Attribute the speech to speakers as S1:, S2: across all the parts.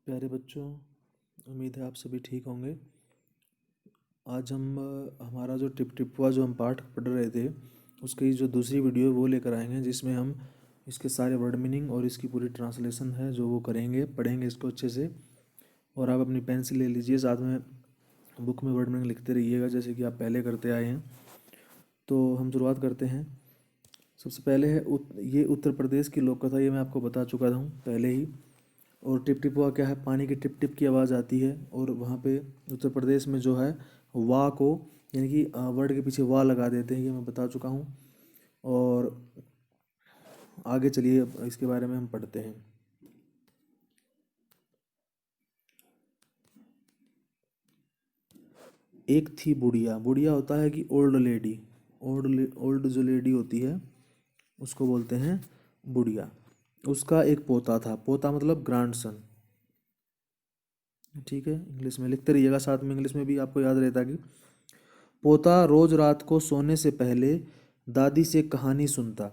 S1: प्यारे बच्चों, उम्मीद है आप सभी ठीक होंगे। आज हम हमारा जो टिप टिपुआ जो हम पाठ पढ़ रहे थे उसकी जो दूसरी वीडियो वो लेकर आएंगे, जिसमें हम इसके सारे वर्ड मीनिंग और इसकी पूरी ट्रांसलेशन है जो वो करेंगे, पढ़ेंगे इसको अच्छे से। और आप अपनी पेंसिल ले लीजिए, साथ में बुक में वर्ड मीनिंग लिखते रहिएगा जैसे कि आप पहले करते आए हैं। तो हम शुरुआत करते हैं। सबसे पहले है ये उत्तर प्रदेश की लोक कथा, ये मैं आपको बता चुका हूँ पहले ही। और टिप टिपुआ क्या है? पानी की टिप टिप की आवाज़ आती है, और वहाँ पे उत्तर प्रदेश में जो है वाह को यानी कि वर्ड के पीछे वाह लगा देते हैं, ये मैं बता चुका हूँ। और आगे चलिए अब इसके बारे में हम पढ़ते हैं। एक थी बुढ़िया। बुढ़िया होता है कि ओल्ड लेडी। ओल्ड जो लेडी होती है उसको बोलते हैं बुढ़िया। उसका एक पोता था। पोता मतलब ग्रैंडसन। ठीक है, इंग्लिश में लिखते रहिएगा, साथ में इंग्लिश में भी आपको याद रहता कि पोता रोज रात को सोने से पहले दादी से कहानी सुनता।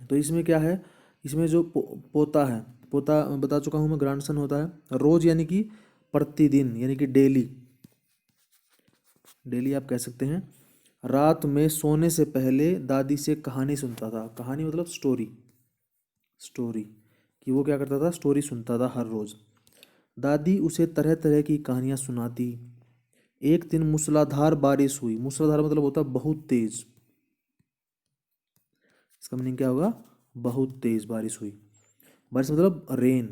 S1: तो इसमें क्या है? इसमें जो पोता है, पोता बता चुका हूँ मैं, ग्रैंडसन होता है। रोज यानी कि प्रतिदिन, यानी कि डेली। डेली आप कह सकते हैं। रात में सोने से पहले दादी से कहानी सुनता था। कहानी मतलब स्टोरी। स्टोरी कि वो क्या करता था? स्टोरी सुनता था हर रोज। दादी उसे तरह तरह की कहानियां सुनाती। एक दिन मूसलाधार बारिश हुई। मूसलाधार मतलब होता है बहुत तेज। इसका मीनिंग क्या होगा? बहुत तेज बारिश हुई। बारिश मतलब रेन।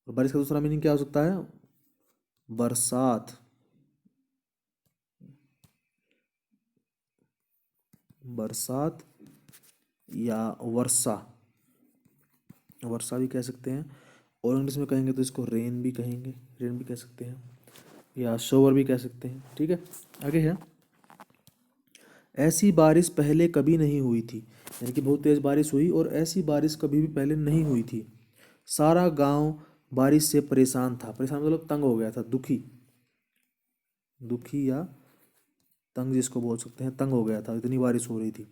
S1: और बारिश का दूसरा मीनिंग क्या हो सकता है? बरसात। बरसात या वर्षा। वर्षा भी कह सकते हैं, और इंग्लिश में कहेंगे तो इसको रेन भी कहेंगे, रेन भी कह सकते हैं, या शोवर भी कह सकते हैं। ठीक है, आगे है। ऐसी बारिश पहले कभी नहीं हुई थी। यानी कि बहुत तेज बारिश हुई, और ऐसी बारिश कभी भी पहले नहीं हुई थी। सारा गांव बारिश से परेशान था। परेशान मतलब तंग हो गया था, दुखी। दुखी या तंग जिसको बोल सकते हैं, तंग हो गया था, इतनी बारिश हो रही थी।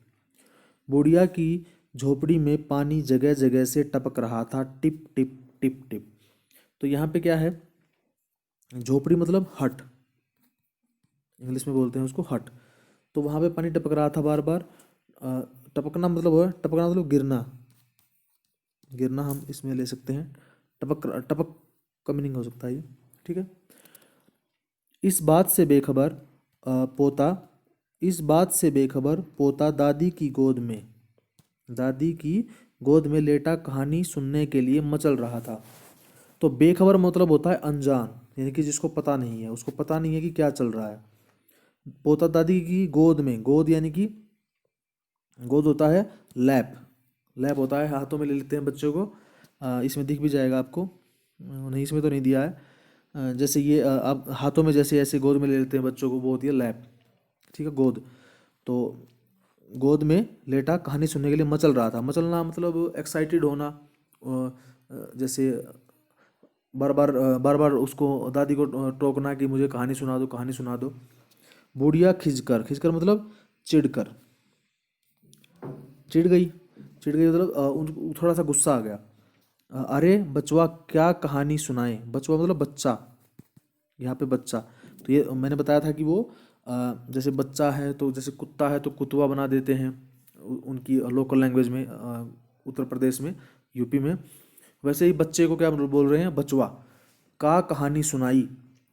S1: बुढ़िया की झोपड़ी में पानी जगह जगह से टपक रहा था, टिप टिप टिप टिप। तो यहाँ पे क्या है? झोपड़ी मतलब हट, इंग्लिश में बोलते हैं उसको हट। तो वहाँ पे पानी टपक रहा था बार बार। टपकना मतलब है, टपकना मतलब गिरना। गिरना हम इसमें ले सकते हैं। टपक टपक का मीनिंग हो सकता है ये। ठीक है। इस बात से बेखबर पोता इस बात से बेखबर पोता दादी की गोद में लेटा कहानी सुनने के लिए मचल रहा था। तो बेखबर मतलब होता है अनजान, यानी कि जिसको पता नहीं है, उसको पता नहीं है कि क्या चल रहा है। पोता दादी की गोद में, गोद यानी कि गोद होता है लैप। लैप होता है, हाथों में ले लेते हैं बच्चों को। इसमें दिख भी जाएगा आपको, नहीं इसमें तो नहीं दिया है। जैसे ये आप हाथों में जैसे ऐसे गोद में ले लेते हैं बच्चों को, वो होती है लैप। ठीक है, गोद। तो गोद में लेटा कहानी सुनने के लिए मचल रहा था। मचलना मतलब एक्साइटेड होना। जैसे बार बार उसको दादी को टोकना कि मुझे कहानी सुना दो, कहानी सुना दो। बुढ़िया खिंचकर, खिंचकर मतलब चिढ़कर। चिढ़ गई। चिढ़ गई मतलब थोड़ा सा गुस्सा आ गया। अरे बचवा, क्या कहानी सुनाए? बचवा मतलब बच्चा, यहाँ पे बच्चा। तो ये मैंने बताया था कि वो जैसे बच्चा है तो जैसे कुत्ता है तो कुतवा बना देते हैं उनकी लोकल लैंग्वेज में, उत्तर प्रदेश में, यूपी में। वैसे ही बच्चे को क्या बोल रहे हैं? बचवा। का कहानी सुनाई,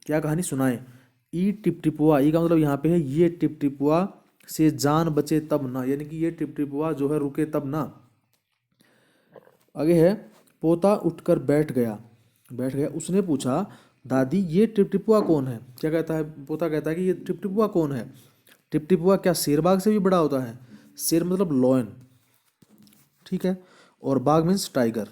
S1: क्या कहानी सुनाए? ई टिप टिपुआ, ई का मतलब यहाँ पे है ये टिप टिपुआ से जान बचे तब ना, यानी कि ये टिप टिपुआ जो है रुके तब ना। आगे है। पोता उठकर बैठ गया। उसने पूछा, दादी ये टिपटिपुआ कौन है? क्या कहता है पोता? कहता है कि ये टिपटिपुआ कौन है? टिपटिपुआ क्या शेरबाग से भी बड़ा होता है? शेर मतलब लॉयन। ठीक है, और बाघ मीन्स टाइगर।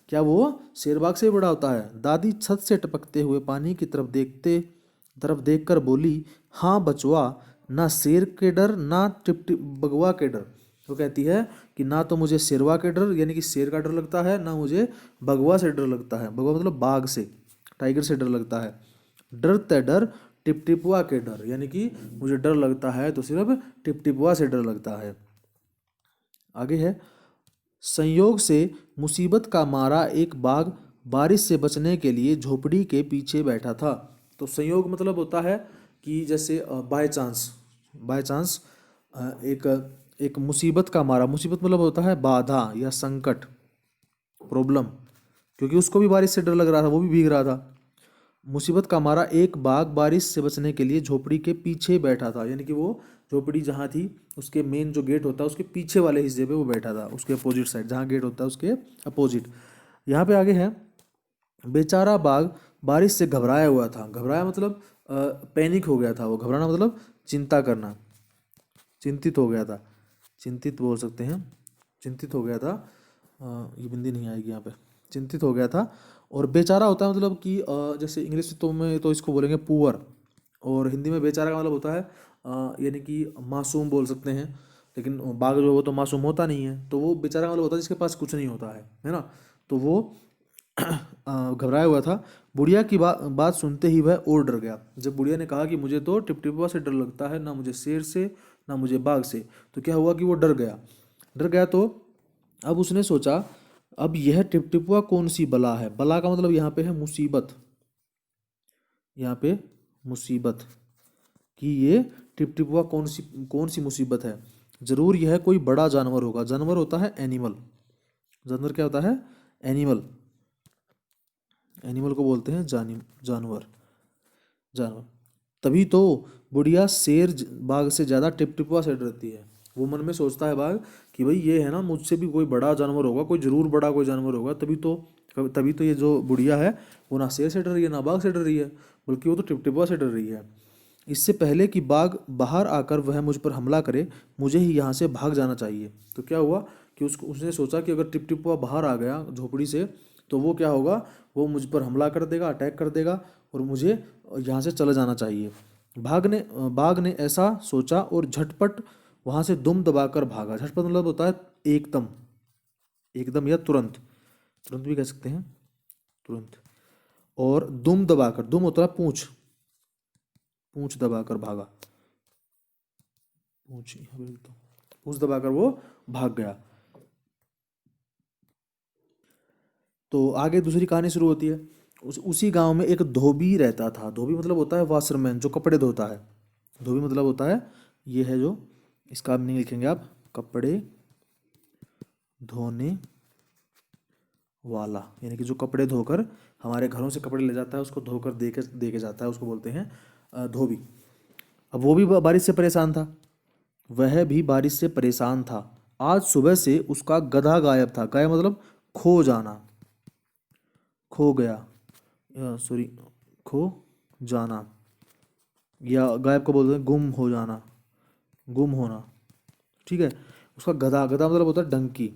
S1: क्या वो शेरबाग से भी बड़ा होता है? दादी छत से टपकते हुए पानी की तरफ देखकर बोली, हाँ बचवा, ना शेर के डर ना टिप टिप बगवा के डर। वो कहती है कि ना तो मुझे शेरवा के डर यानी कि शेर का डर लगता है, ना मुझे बगवा से डर लगता है। बगवा मतलब बाघ से, टाइगर से डर लगता है। डर ते डर टिपटिपुआ के डर, यानी कि मुझे डर लगता है तो सिर्फ टिपटिपुआ से डर लगता है। आगे है। संयोग से मुसीबत का मारा एक बाघ बारिश से बचने के लिए झोपड़ी के पीछे बैठा था। तो संयोग मतलब होता है कि जैसे बाय चांस एक एक मुसीबत का मारा, मुसीबत मतलब होता है बाधा या संकट, प्रॉब्लम, क्योंकि उसको भी बारिश से डर लग रहा था, वो भी भीग रहा था। मुसीबत का मारा एक बाघ बारिश से बचने के लिए झोपड़ी के पीछे बैठा था, यानी कि वो झोपड़ी जहाँ थी उसके मेन जो गेट होता है उसके पीछे वाले हिस्से पे वो बैठा था, उसके अपोजिट साइड जहाँ गेट होता है उसके अपोजिट। यहाँ पे आगे है, बेचारा बाघ बारिश से घबराया हुआ था। घबराया मतलब पैनिक हो गया था, वो घबराना मतलब चिंता करना, चिंतित हो गया था, चिंतित बोल सकते हैं, चिंतित हो गया था। ये बिंदी नहीं आएगी यहाँ पे, चिंतित हो गया था। और बेचारा होता है मतलब कि जैसे इंग्लिश तो में तो इसको बोलेंगे पुअर, और हिंदी में बेचारा का मतलब होता है यानी कि मासूम बोल सकते हैं। लेकिन बाघ जो है वो तो मासूम होता नहीं है, तो वो बेचारा का मतलब होता है जिसके पास कुछ नहीं होता है ना। तो वो घबराया हुआ था। बुढ़िया की बात सुनते ही वह और डर गया। जब बुढ़िया ने कहा कि मुझे तो टिपटिपुआ से डर लगता है, ना मुझे शेर से ना मुझे बाघ से, तो क्या हुआ कि वो डर गया। डर गया तो अब उसने सोचा, अब यह टिपटिपुआ कौन सी बला है। बला का मतलब यहाँ पे है मुसीबत, यहाँ पे मुसीबत, कि ये टिपटिपुआ कौन सी मुसीबत है। जरूर यह कोई बड़ा जानवर होगा। जानवर होता है एनिमल, जानवर क्या होता है, एनिमल, एनिमल को बोलते हैं जानवर, जानवर। तभी तो बुढ़िया बाघ से ज्यादा टिपटिपुआ से डरती है। वो मन में सोचता है बाघ कि भाई ये है ना, मुझसे भी कोई बड़ा जानवर होगा, कोई जरूर बड़ा कोई जानवर होगा, तभी तो ये जो बुढ़िया है वो ना शेर से डर रही है ना बाघ से डर रही है, बल्कि वो तो टिपटिपुआ से डर रही है। इससे पहले कि बाघ बाहर आकर वह मुझ पर हमला करे, मुझे ही यहाँ से भाग जाना चाहिए। तो क्या हुआ कि उसने सोचा कि अगर टिपटिपुआ बाहर आ गया झोपड़ी से तो वो क्या होगा, वो मुझ पर हमला कर देगा, अटैक कर देगा, और मुझे यहाँ से चले जाना चाहिए। बाघ ने ऐसा सोचा और झटपट वहाँ से दुम दबाकर भागा। झटपट मतलब होता है एकदम, एकदम या तुरंत, तुरंत भी कह सकते हैं, तुरंत। और दुम दबाकर, दुम होता है पूंछ, पूंछ दबाकर भागा, पूंछ यहाँ पे लिख दो, पूंछ दबाकर वो भाग गया। तो आगे दूसरी कहानी शुरू होती है। उसी गांव में एक धोबी रहता था। धोबी मतलब होता है वाशरमैन, जो कपड़े धोता है। धोबी मतलब होता है, ये है जो इसका मीनिंग लिखेंगे आप, कपड़े धोने वाला, यानी कि जो कपड़े धोकर हमारे घरों से कपड़े ले जाता है, उसको धोकर दे के जाता है, उसको बोलते हैं धोबी। अब वो भी बारिश से परेशान था, वह भी बारिश से परेशान था। आज सुबह से उसका गधा गायब था। गायब मतलब खो जाना, खो गया, सॉरी, खो जाना, या गायब को बोलते हैं गुम हो जाना, गुम होना, ठीक है। उसका गधा, गधा मतलब होता है डंकी,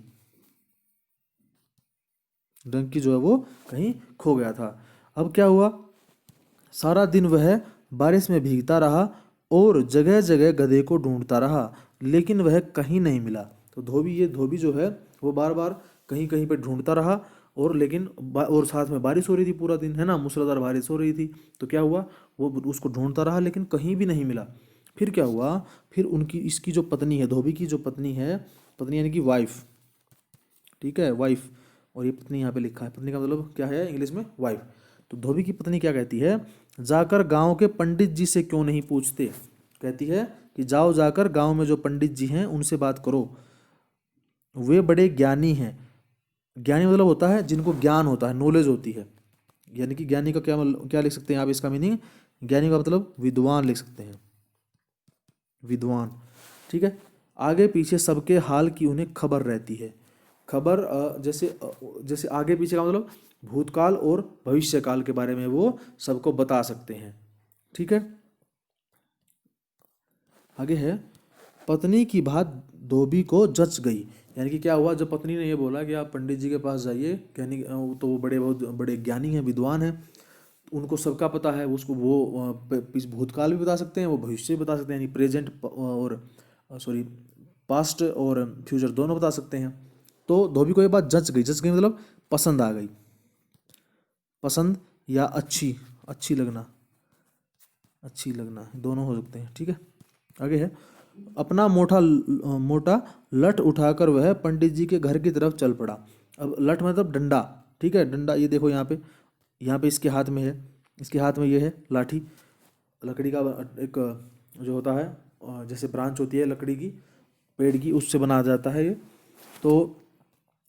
S1: डंकी जो है वो कहीं खो गया था। अब क्या हुआ, सारा दिन वह बारिश में भीगता रहा और जगह जगह गधे को ढूंढता रहा, लेकिन वह कहीं नहीं मिला। तो धोबी जो है वो बार बार कहीं कहीं पे ढूंढता रहा, और लेकिन और साथ में बारिश हो रही थी पूरा दिन, है ना, मूसलाधार बारिश हो रही थी। तो क्या हुआ, वो उसको ढूंढता रहा लेकिन कहीं भी नहीं मिला। फिर क्या हुआ, फिर इसकी जो पत्नी है, धोबी की जो पत्नी है, पत्नी यानी कि वाइफ, ठीक है, वाइफ, और ये पत्नी यहाँ पे लिखा है, पत्नी का मतलब क्या है इंग्लिश में, वाइफ। तो धोबी की पत्नी क्या कहती है, जाकर गांव के पंडित जी से क्यों नहीं पूछते। कहती है कि जाओ, जाकर गांव में जो पंडित जी हैं उनसे बात करो, वे बड़े ज्ञानी हैं। ज्ञानी मतलब होता है जिनको ज्ञान होता है, नॉलेज होती है। यानी कि ज्ञानी का क्या लिख सकते हैं आप इसका मीनिंग, ज्ञानी का मतलब विद्वान लिख सकते हैं, विद्वान, ठीक है। आगे पीछे सबके हाल की उन्हें खबर रहती है। खबर जैसे आगे पीछे का मतलब भूतकाल और भविष्य काल के बारे में वो सबको बता सकते हैं, ठीक है। आगे है, पत्नी की बात धोबी को जच गई। यानी कि क्या हुआ, जब पत्नी ने ये बोला कि आप पंडित जी के पास जाइए, कहने तो वो बहुत बड़े ज्ञानी हैं, विद्वान हैं, उनको सबका पता है, उसको वो भूतकाल भी बता सकते हैं, वो भविष्य भी बता सकते हैं, यानी प्रेजेंट और सॉरी पास्ट और फ्यूचर दोनों बता सकते हैं। तो धोबी को ये बात जच गई मतलब पसंद आ गई, पसंद या अच्छी, अच्छी लगना, अच्छी लगना दोनों हो सकते हैं, ठीक है। आगे है, अपना मोटा लठ उठाकर वह पंडित जी के घर की तरफ चल पड़ा। अब लठ मतलब डंडा, ठीक है, डंडा, ये देखो यहाँ पे इसके हाथ में है, इसके हाथ में ये है लाठी, लकड़ी का एक जो होता है जैसे ब्रांच होती है लकड़ी की, पेड़ की, उससे बनाया जाता है ये। तो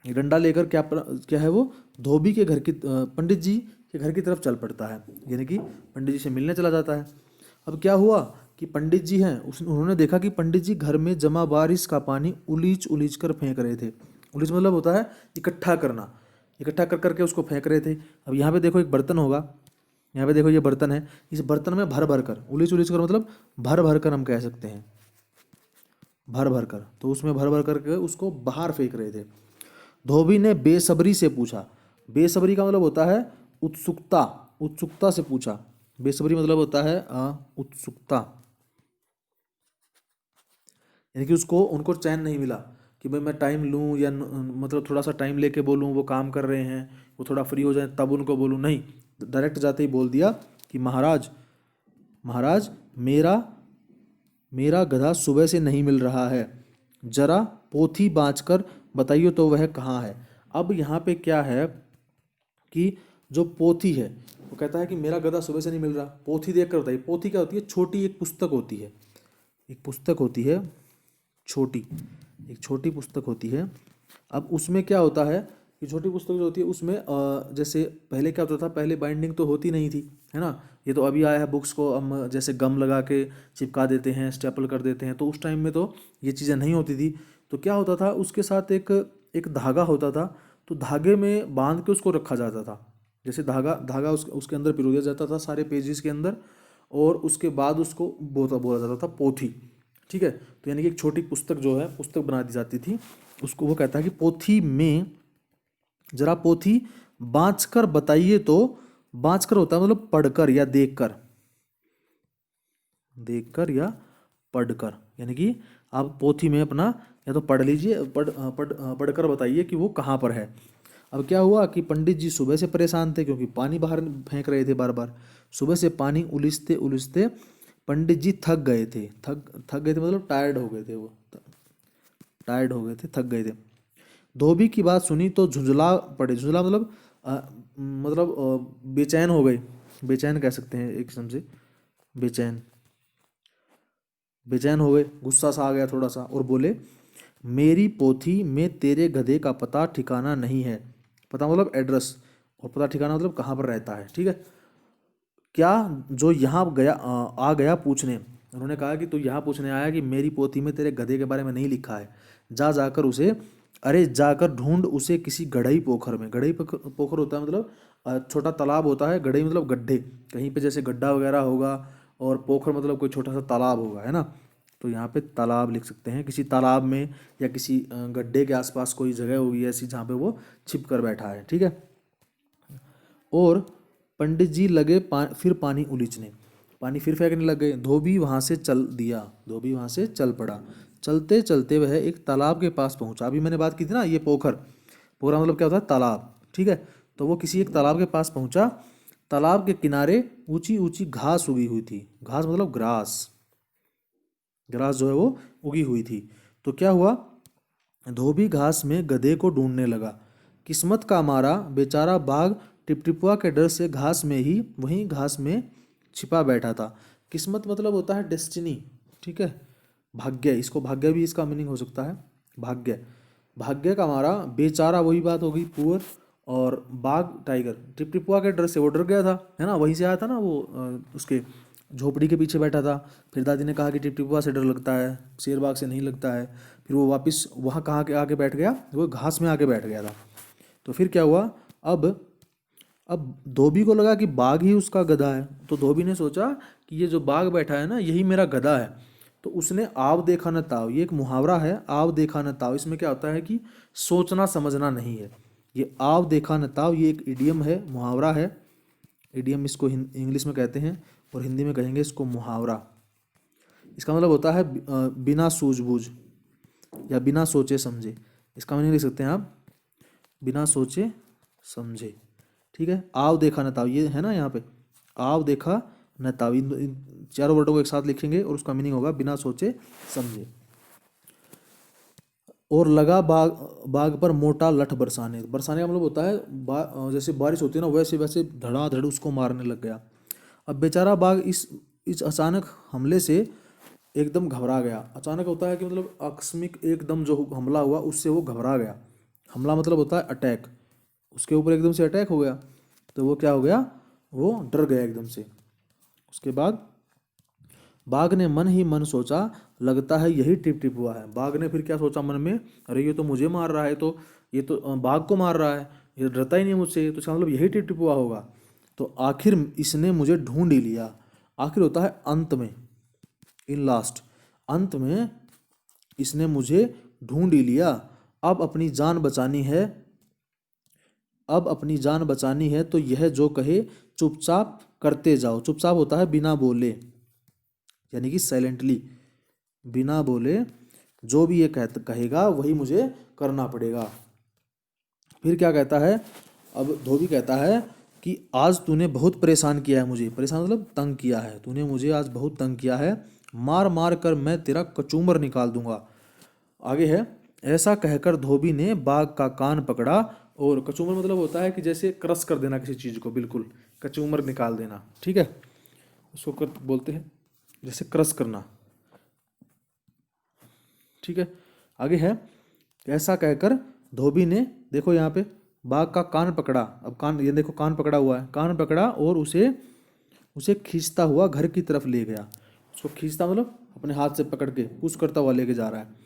S1: ये डंडा लेकर क्या है वो धोबी के घर की पंडित जी के घर की तरफ चल पड़ता है, यानी कि पंडित जी से मिलने चला जाता है। अब क्या हुआ कि पंडित जी हैं उन्होंने देखा कि पंडित जी घर में जमा बारिश का पानी उलीच उलीच कर फेंक रहे थे। उलीच मतलब होता है इकट्ठा करना, इकट्ठा कर करके उसको फेंक रहे थे। अब यहाँ पे देखो एक बर्तन होगा, यहाँ पे देखो ये बर्तन है, इस बर्तन में भर भर कर, उलीच उलीच कर मतलब भर भर कर हम कह सकते हैं, भर भर कर, तो उसमें भर भर करके उसको बाहर फेंक रहे थे। धोबी ने बेसब्री से पूछा, बेसब्री का मतलब होता है उत्सुकता, उत्सुकता से पूछा, बेसब्री मतलब होता है उत्सुकता, यानी कि उसको उनको चैन नहीं मिला कि भाई मैं टाइम लूँ या मतलब थोड़ा सा टाइम लेके बोलूँ, वो काम कर रहे हैं, वो थोड़ा फ्री हो जाए तब उनको बोलूँ, नहीं, डायरेक्ट जाते ही बोल दिया कि महाराज, महाराज मेरा मेरा गधा सुबह से नहीं मिल रहा है, जरा पोथी बाँच कर बताइए तो वह कहाँ है। अब यहाँ पे क्या है कि जो पोथी है वो कहता है कि मेरा गधा सुबह से नहीं मिल रहा, पोथी देख कर बताइए। पोथी क्या होती है, छोटी एक पुस्तक होती है, एक पुस्तक होती है छोटी, एक छोटी पुस्तक होती है। अब उसमें क्या होता है कि छोटी पुस्तक जो होती है उसमें जैसे पहले क्या होता था, पहले बाइंडिंग तो होती नहीं थी, है ना, ये तो अभी आया है, बुक्स को हम जैसे गम लगा के चिपका देते हैं, स्टेपल कर देते हैं, तो उस टाइम में तो ये चीज़ें नहीं होती थी। तो क्या होता था उसके साथ एक एक धागा होता था, तो धागे में बांध के उसको रखा जाता था, जैसे धागा धागा उसके अंदर पिरो दिया जाता था सारे पेजेस के अंदर, और उसके बाद उसको बोला बोला जाता था पोथी, ठीक है। तो यानी कि एक छोटी पुस्तक जो है पुस्तक बना दी जाती थी, उसको वो कहता है कि पोथी में जरा पोथी बाँच कर बताइए तो, बाँच कर होता है मतलब पढ़कर या देखकर, देखकर या पढ़कर, यानी कि आप पोथी में अपना या तो पढ़ लीजिए, पढ़कर बताइए कि वो कहाँ पर है। अब क्या हुआ कि पंडित जी सुबह से परेशान थे क्योंकि पानी बाहर फेंक रहे थे बार बार, सुबह से पानी उलिझते उलिझते पंडित जी थक गए थे, थक गए थे मतलब टायर्ड हो गए थे, वो टायर्ड हो गए थे, थक गए थे। धोबी की बात सुनी तो झुंझला पड़े, झुंझला मतलब बेचैन हो गए, बेचैन कह सकते हैं एक किस्म से, बेचैन, बेचैन हो गए, गुस्सा सा आ गया थोड़ा सा, और बोले मेरी पोथी में तेरे गधे का पता ठिकाना नहीं है, पता मतलब एड्रेस, और पता ठिकाना मतलब कहाँ पर रहता है, ठीक है। क्या जो यहाँ आ गया पूछने, उन्होंने कहा कि तू यहाँ पूछने आया कि मेरी पोथी में तेरे गधे के बारे में नहीं लिखा है, जा जाकर उसे, अरे जाकर ढूंढ उसे किसी गढ़ई पोखर में, गढ़ई पोखर होता है मतलब छोटा तालाब होता है, गढ़ई मतलब गड्ढे, कहीं पे जैसे गड्ढा वगैरह होगा, और पोखर मतलब कोई छोटा सा तालाब होगा, है ना, तो यहाँ पे तालाब लिख सकते हैं, किसी तालाब में या किसी गड्ढे के आसपास कोई जगह होगी ऐसी जहाँ पे वो छिप कर बैठा है, ठीक है। और पंडित जी लगे फिर पानी उलीचने, पानी फिर फेंकने लग गए, धोबी वहाँ से चल दिया, धोबी वहाँ से चल पड़ा। चलते चलते वह एक तालाब के पास पहुँचा, अभी मैंने बात की थी ना ये पोखर, पोखरा मतलब क्या होता है तालाब, ठीक है। तो वो किसी एक तालाब के पास पहुँचा, तालाब के किनारे ऊंची ऊंची घास उगी हुई थी, घास मतलब ग्रास, ग्रास जो है वो उगी हुई थी। तो क्या हुआ, धोबी घास में गधे को ढूंढने लगा, किस्मत का मारा बेचारा बाघ टिपटिपुआ के डर से घास में ही वहीं घास में छिपा बैठा था। किस्मत मतलब होता है डेस्टिनी, ठीक है, भाग्य, इसको भाग्य भी इसका मीनिंग हो सकता है, भाग्य, भाग्य का मारा बेचारा, वही बात हो गई पुअर, और बाघ टाइगर टिपटिपुआ के डर से वो डर गया था, है ना, वहीं से आया था ना वो, उसके झोपड़ी के पीछे बैठा था। फिर दादी ने कहा कि टिपटिपुआ से डर लगता है, शेर बाघ से नहीं लगता है। फिर वो वापस वहाँ कहाँ के आके बैठ गया, वो घास में आके बैठ गया था। तो फिर क्या हुआ, अब अब धोबी को लगा कि बाघ ही उसका गधा है, तो धोबी ने सोचा कि ये जो बाघ बैठा है ना यही मेरा गधा है। तो उसने आव देखा न ताव, ये एक मुहावरा है, आव देखा न ताव, इसमें क्या होता है कि सोचना समझना नहीं है, ये आव देखा न ताव ये एक इडियम है, मुहावरा है, इडियम इसको इंग्लिश में कहते हैं, और हिंदी में कहेंगे इसको मुहावरा। इसका मतलब होता है बिना सूझबूझ या बिना सोचे समझे, इसका मीनिंग लिख सकते हैं आप, बिना सोचे समझे, ठीक है। आव देखा न ताव, ये है ना यहाँ पे, आव देखा न तावी। इन चारों वर्डों को एक साथ लिखेंगे और उसका मीनिंग होगा बिना सोचे समझे। और लगा बाग बाग पर मोटा लठ बरसाने। बरसाने का मतलब होता है जैसे बारिश होती है ना, वैसे वैसे धड़ाधड़ उसको मारने लग गया। अब बेचारा बाघ इस अचानक हमले से एकदम घबरा गया। अचानक होता है कि मतलब आकस्मिक एकदम जो हमला हुआ उससे वो घबरा गया। हमला मतलब होता है अटैक, उसके ऊपर एकदम से अटैक हो गया तो वो क्या हो गया, वो डर गया एकदम से। उसके बाद बाघ ने मन ही मन सोचा, लगता है यही टिप टिप हुआ है। बाघ ने फिर क्या सोचा मन में, अरे ये तो मुझे मार रहा है, तो ये तो बाघ को मार रहा है, ये डरता ही नहीं मुझसे, तो इसका मतलब यही टिप टिप हुआ होगा। तो आखिर इसने मुझे ढूंढ ही लिया। आखिर होता है अंत में, इन लास्ट, अंत में इसने मुझे ढूंढ ही लिया। अब अपनी जान बचानी है, अब अपनी जान बचानी है तो यह जो कहे चुपचाप करते जाओ। चुपचाप होता है बिना बोले, यानी कि साइलेंटली, बिना बोले जो भी ये कहेगा वही मुझे करना पड़ेगा। फिर क्या कहता है, अब धोबी कहता है कि आज तूने बहुत परेशान किया है मुझे। परेशान मतलब तंग किया है, तूने मुझे आज बहुत तंग किया है, मार मार कर मैं तेरा कचूमर निकाल दूंगा। आगे है, ऐसा कहकर धोबी ने बाघ का कान पकड़ा। और कचूमर मतलब होता है कि जैसे क्रश कर देना किसी चीज़ को, बिल्कुल कचूमर निकाल देना, ठीक है, उसको बोलते हैं जैसे क्रश करना, ठीक है। आगे है, ऐसा कहकर धोबी ने, देखो यहाँ पे बाघ का कान पकड़ा। अब कान, ये देखो कान पकड़ा हुआ है, कान पकड़ा और उसे उसे खींचता हुआ घर की तरफ ले गया। उसको खींचता मतलब अपने हाथ से पकड़ के पुश करता हुआ लेके जा रहा है।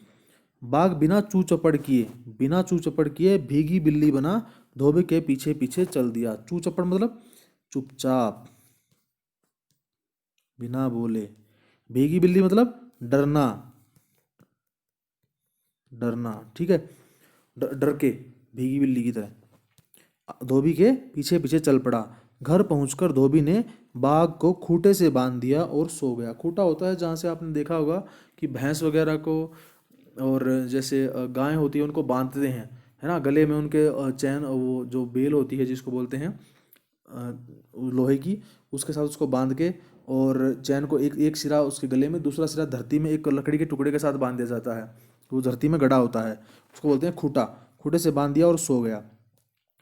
S1: बाघ बिना चू चपड़ किए, बिना चू चपड़ किए भीगी बिल्ली बना धोबी के पीछे पीछे चल दिया। चू चपड़ मतलब चुपचाप, बिना बोले। भीगी बिल्ली मतलब डरना, डरना, ठीक है, डर के, भीगी बिल्ली की तरह धोबी के पीछे पीछे चल पड़ा। घर पहुंचकर धोबी ने बाघ को खूंटे से बांध दिया और सो गया। खूंटा होता है जहाँ से आपने देखा होगा कि भैंस वगैरह को और जैसे गाय होती है उनको बांधते हैं, है ना, गले में उनके चैन, वो जो बेल होती है जिसको बोलते हैं लोहे की, उसके साथ उसको बांध के, और चैन को एक एक सिरा उसके गले में, दूसरा सिरा धरती में एक लकड़ी के टुकड़े के साथ बांध दिया जाता है, तो वो धरती में गड़ा होता है, उसको बोलते हैं खूंटा। खूंटे से बांध दिया और सो गया।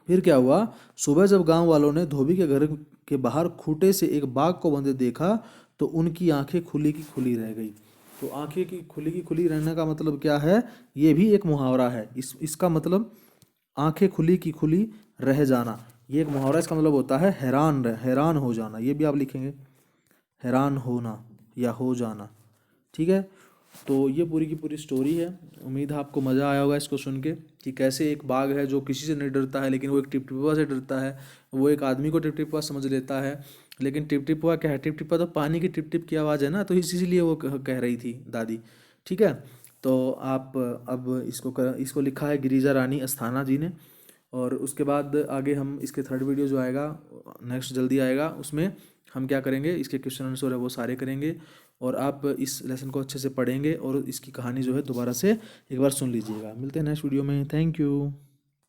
S1: फिर क्या हुआ, सुबह जब गांव वालों ने धोबी के घर के बाहर खूंटे से एक बाघ को बंधे देखा तो उनकी आंखें खुली की खुली रह गई। तो आंखें की खुली रहने का मतलब क्या है, ये भी एक मुहावरा है। इसका मतलब आंखें खुली की खुली रह जाना, ये एक मुहावरा। इसका मतलब होता है हैरान हो जाना, ये भी आप लिखेंगे, हैरान होना या हो जाना, ठीक है। तो ये पूरी की पूरी स्टोरी है। उम्मीद है आपको मज़ा आया होगा इसको सुन के, कि कैसे एक बाघ है जो किसी से नहीं डरता है, लेकिन वो एक टिपटिपा से डरता है। वो एक आदमी को टिपटिपा समझ लेता है, लेकिन टिपटिपा क्या है, टिपटिपा तो पानी की टिप टिप की आवाज़ है ना, तो इसीलिए वो कह रही थी दादी, ठीक है। तो आप अब इसको लिखा है गिरिजा रानी अस्थाना जी ने। और उसके बाद आगे हम इसके थर्ड वीडियो जो आएगा नेक्स्ट जल्दी आएगा, उसमें हम क्या करेंगे, इसके क्वेश्चन आंसर है वो सारे करेंगे। और आप इस लेसन को अच्छे से पढ़ेंगे और इसकी कहानी जो है दोबारा से एक बार सुन लीजिएगा। मिलते हैं नेक्स्ट वीडियो में, थैंक यू।